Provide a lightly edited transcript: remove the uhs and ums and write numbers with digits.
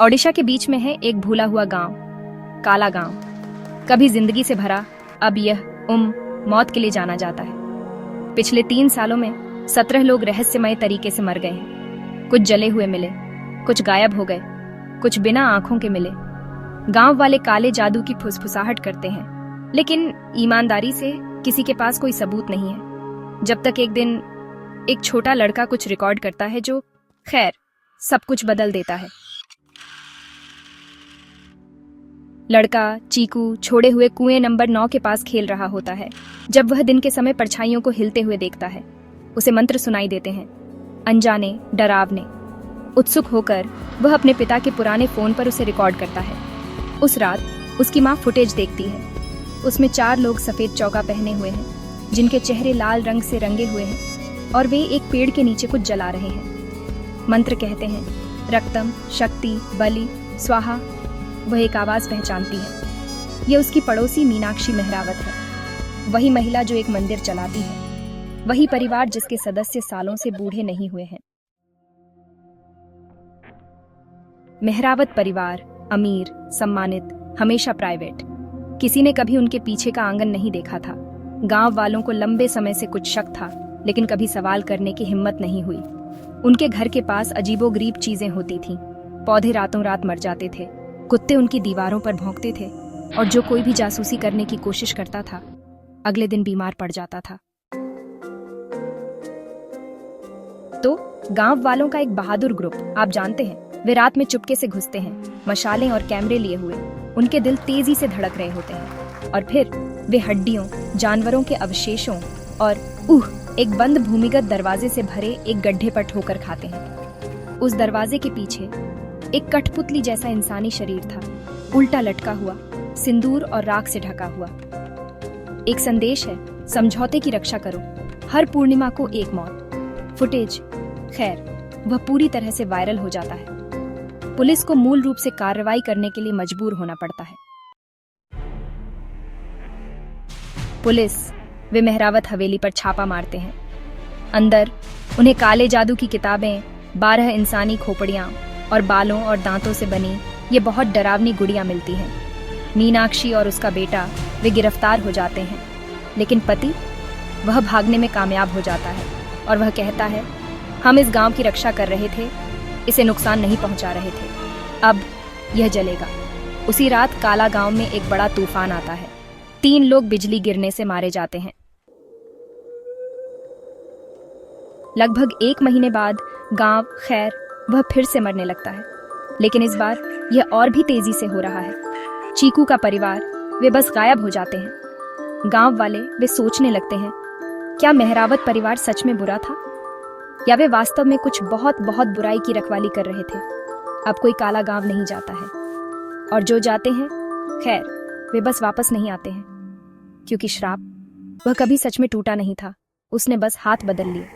ओडिशा के बीच में है एक भूला हुआ गांव, काला गांव। कभी जिंदगी से भरा, अब यह मौत के लिए जाना जाता है। पिछले 3 सालों में 17 लोग रहस्यमय तरीके से मर गए हैं। कुछ जले हुए मिले, कुछ गायब हो गए, कुछ बिना आंखों के मिले। गांव वाले काले जादू की फुसफुसाहट करते हैं, लेकिन ईमानदारी से किसी के पास कोई सबूत नहीं है। जब तक एक दिन एक छोटा लड़का कुछ रिकॉर्ड करता है जो खैर सब कुछ बदल देता है। लड़का चीकू छोड़े हुए कुएं नंबर 9 के पास खेल रहा होता है। जब वह दिन के समय परछाइयों को हिलते हुए देखता है, उसे मंत्र सुनाई देते हैं, अनजाने, डरावने। उत्सुक होकर वह अपने पिता के पुराने फोन पर उसे रिकॉर्ड करता है। उस रात उसकी माँ फुटेज देखती है। उसमें 4 लोग सफेद चौका पहने हुए हैं, जिनके चेहरे लाल रंग से रंगे हुए हैं और वे एक पेड़ के नीचे कुछ जला रहे हैं। मंत्र कहते हैं, रक्तम, शक्ति, बलि, स्वाहा। वह एक आवाज पहचानती है। यह उसकी पड़ोसी मीनाक्षी मेहरावत है, वही महिला जो एक मंदिर चलाती है, वही परिवार जिसके सदस्य सालों से बूढ़े नहीं हुए हैं। मेहरावत परिवार अमीर, सम्मानित, हमेशा प्राइवेट। किसी ने कभी उनके पीछे का आंगन नहीं देखा था। गांव वालों को लंबे समय से कुछ शक था, लेकिन कभी सवाल करने की हिम्मत नहीं हुई। उनके घर के पास अजीबोगरीब चीजें होती थीं। पौधे रातों रात मर जाते थे, कुत्ते उनकी दीवारों पर भौंकते थे, और जो कोई भी जासूसी करने की कोशिश करता था, अगले दिन बीमार पड़ जाता था। तो गांव वालों का एक बहादुर ग्रुप, आप जानते हैं, वे रात में चुपके से घुसते हैं, मशालें और कैमरे लिए हुए। उनके दिल तेजी से धड़क रहे होते हैं, और फिर वे हड्डियों, जानवरों के अवशेषों और एक बंद भूमिगत दरवाजे से भरे एक गड्ढे पर ठोकर खाते हैं। उस दरवाजे के पीछे एक कठपुतली जैसा इंसानी शरीर था, उल्टा लटका हुआ, सिंदूर और राख से ढका हुआ। एक संदेश है, समझौते की रक्षा करो, हर पूर्णिमा को एक मौत। फुटेज खैर वह पूरी तरह से वायरल हो जाता है। पुलिस को मूल रूप से कार्रवाई करने के लिए मजबूर होना पड़ता है। पुलिस वे मेहरावत हवेली पर छापा मारते हैं। अंदर उन्हें काले जादू की किताबें, 12 इंसानी खोपड़ियां और बालों और दांतों से बनी ये बहुत डरावनी गुड़ियां मिलती हैं। मीनाक्षी और उसका बेटा वे गिरफ्तार हो जाते हैं, लेकिन पति वह भागने में कामयाब हो जाता है और वह कहता है, हम इस गांव की रक्षा कर रहे थे, इसे नुकसान नहीं पहुंचा रहे थे, अब यह जलेगा। उसी रात काला गांव में एक बड़ा तूफान आता है। 3 लोग बिजली गिरने से मारे जाते हैं। लगभग 1 महीने बाद गांव खैर वह फिर से मरने लगता है, लेकिन इस बार यह और भी तेजी से हो रहा है। चीकू का परिवार वे बस गायब हो जाते हैं। गांव वाले वे सोचने लगते हैं, क्या मेहरावत परिवार सच में बुरा था, या वे वास्तव में कुछ बहुत बहुत बुराई की रखवाली कर रहे थे। अब कोई काला गांव नहीं जाता है, और जो जाते हैं खैर वे बस वापस नहीं आते हैं, क्योंकि श्राप वह कभी सच में टूटा नहीं था, उसने बस हाथ बदल लिए।